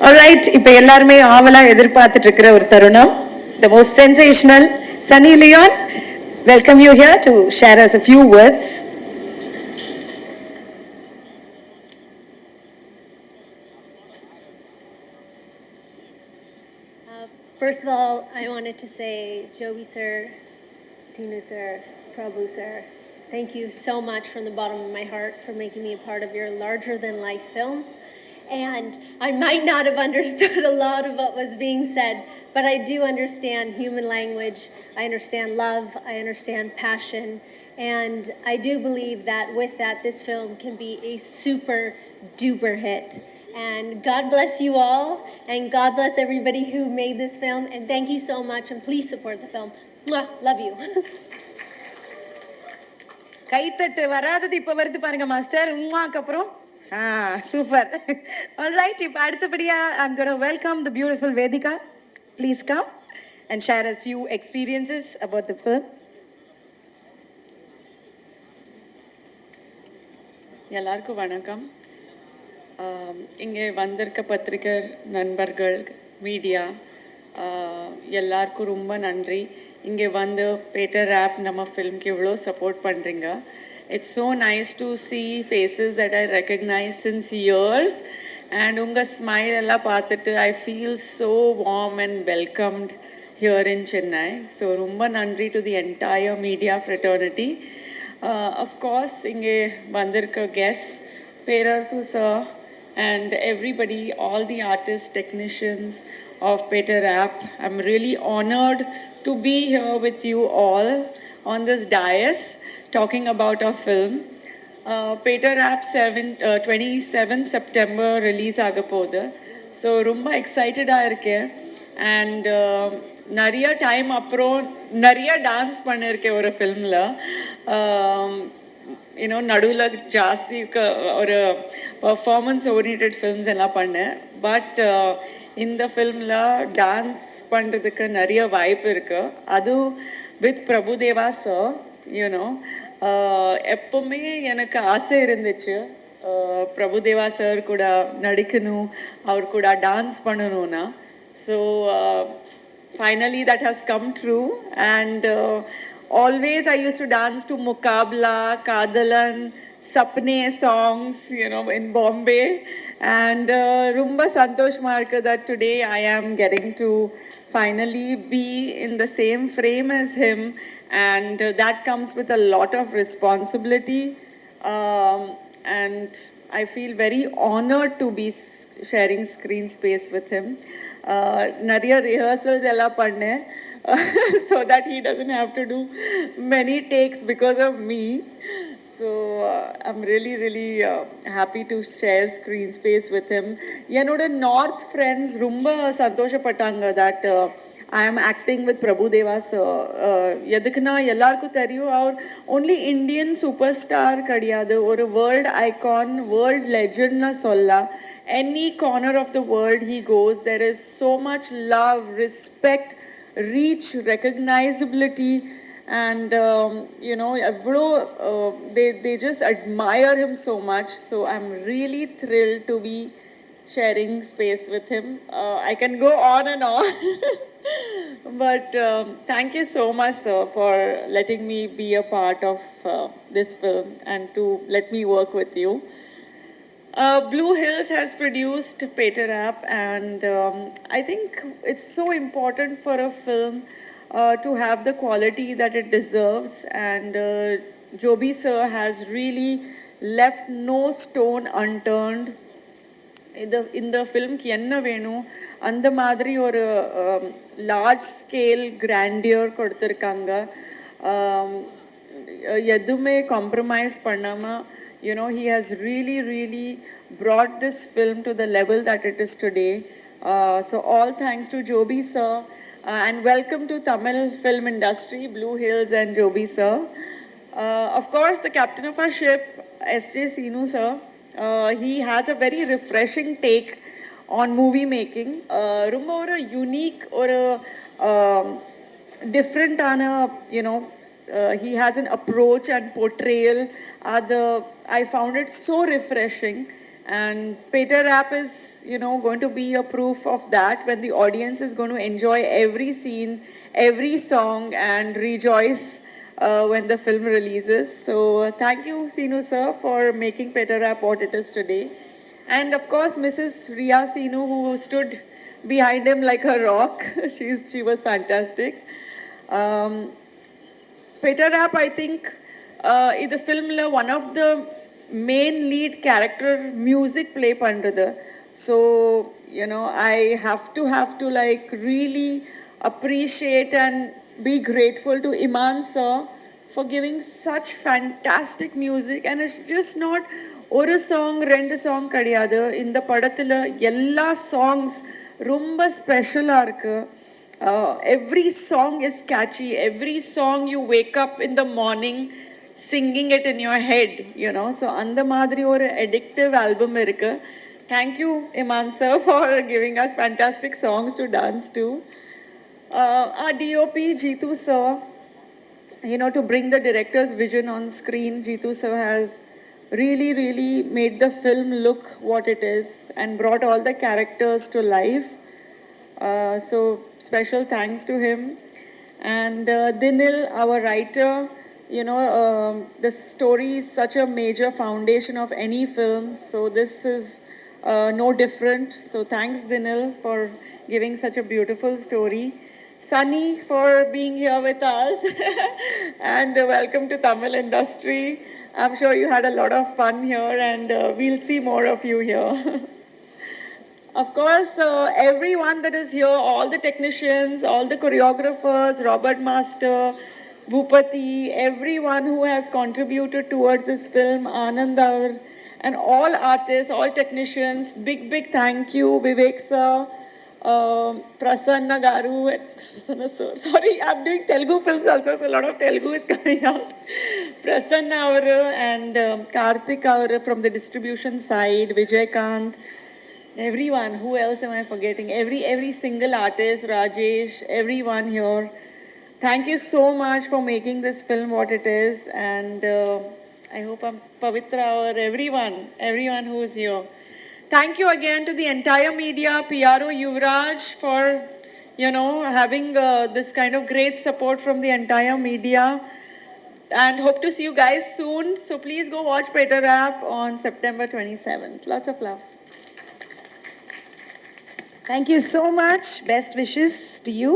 Alright, இப்போ எல்லாருமே ஆவலா எதிர்பார்த்துட்டு இருக்கிற ஒரு தருணம். The most sensational Sunny Leon, welcome you here to share us a few words. First of all, I wanted to say, Joby sir, Sinu sir, Prabhu sir, thank you so much from the bottom of my heart for making me a part of your larger-than-life film. And I might not have understood a lot of what was being said, but I do understand human language. I understand love. I understand passion. And I do believe that with that, this film can be a super duper hit. And God bless you all, and God bless everybody who made this film. And thank you so much, and please support the film. Mwah, love you. கைத்தட்டு வராதது இப்போ வருது பாருங்க master. உம்மாக்கு அப்புறம் super. Alright, இப்போ அடுத்தபடியா I'm going to welcome the beautiful Vedika. Please come and share us few experiences about the film. எல்லாருக்கும் வணக்கம். இங்கே வந்திருக்க பத்திரிகர் நண்பர்கள் மீடியா எல்லாருக்கும் ரொம்ப நன்றி. இங்கே வந்து பேட்டர் ஆப் நம்ம ஃபிலிம்க்கு இவ்வளோ சப்போர்ட் பண்ணுறீங்க. It's so nice to see faces that I recognise since years and உங்கள் ஸ்மைல் எல்லாம் பார்த்துட்டு I feel so warm and welcomed here in Chennai. So ரொம்ப நன்றி to the entire media fraternity. Of course இங்கே வந்திருக்க guest Perarsu sir and everybody, all the artists, technicians of Peter App. I'm really honored to be here with you all on this dais talking about our film. Peter App 27 September release agapodhu. So rumba excited ah irukken and nariya time aprom nariya dance பண்ணிருக்கேன் ஒரு ஃபிலிம்ல. நடுவில் ஜாஸ்தி ஒரு performance oriented films எல்லாம் பண்ணேன். But இந்த ஃபில்மில் dance பண்ணுறதுக்கு நிறைய வாய்ப்பு இருக்குது. அதுவும் வித் பிரபுதேவா சார். எப்போவுமே எனக்கு ஆசை இருந்துச்சு பிரபுதேவா சார் கூட நடிக்கணும், அவர் கூட டான்ஸ் பண்ணணும்னா. So finally that has come true. And always I used to dance to Mukabla, Kadalan, Sapne songs, in Bombay. And rumba santosh marka that today I am getting to finally be in the same frame as him. And that comes with a lot of responsibility. And I feel very honored to be sharing screen space with him. Nariya rehearsals ella panne. So that he doesn't have to do many takes because of me. So I'm really, really happy to share screen space with him. Yenoda North friends rumba santosha patanga that I am acting with Prabhudeva sir. Yadukna ellarku theriyum aur only Indian superstar kadiyadu, or a world icon, world legend na solla. Any corner of the world he goes, there is so much love, respect, reach, recognizability, and they just admire him so much. So I'm really thrilled to be sharing space with him. I can go on and on but thank you so much sir for letting me be a part of this film and to let me work with you. Blue Hills has produced Peter App, and I think it's so important for a film to have the quality that it deserves. And Joby sir has really left no stone unturned. In the film ki enna venu andha madri or large scale grandeur koduthirukanga. Yadume compromise pannama. He has really, really brought this film to the level that it is today. So all thanks to Joby sir, and welcome to Tamil film industry, Blue Hills and Joby sir. Of course, the captain of our ship, S.J. Sinu sir, he has a very refreshing take on movie making. Rumba or a unique or a different he has an approach and portrayal. I found it so refreshing, And Peter Rap is, going to be a proof of that, when the audience is going to enjoy every scene, every song, and rejoice when the film releases. So thank you, Sinu sir, for making Peter Rap what it is today. And of course, Mrs. Ria Sinu, who stood behind him like a rock. She was fantastic. Peter Rap, I think, in the film, one of the main lead character music play pandrathu. So, I have to like really appreciate and be grateful to Iman sir for giving such fantastic music. And it's just not ஒரு song ரெண்டு song கிடையாது, இந்த படத்தில் எல்லா songs ரொம்ப ஸ்பெஷலாக இருக்குது. Every song is catchy. Every song you wake up in the morning singing it in your head, So அந்த மாதிரி ஒரு addictive album இருக்கு. Thank you, Iman sir, for giving us fantastic songs to dance to. Our DOP, Jeetu sir, to bring the director's vision on screen, Jeetu sir has really made the film look what it is and brought all the characters to life. So special thanks to him. And Dinil, our writer, the story is such a major foundation of any film, so this is no different. So thanks Dinil for giving such a beautiful story. Sunny for being here with us. And welcome to Tamil industry. I'm sure you had a lot of fun here, and we'll see more of you here. Of course, everyone that is here, all the technicians, all the choreographers, Robert Master, Bhupati, everyone who has contributed towards this film, Anandar, and all artists, all technicians, big thank you, Vivek sir, Prasanna Garu, Prasanna sir, sorry, I'm doing Telugu films also, so a lot of Telugu is coming out. Prasanna avaru and Karthik avaru from the distribution side, Vijay-Kant, everyone. Who else am I forgetting? Every single artist, Rajesh, everyone here. Thank you so much for making this film what it is. And I hope I'm Pavitra or everyone who is here. Thank you again to the entire media, PRO Yuvraj, for, having this kind of great support from the entire media. And hope to see you guys soon. So please go watch Peter Rap on September 27th. Lots of love. Thank you so much. Best wishes to you.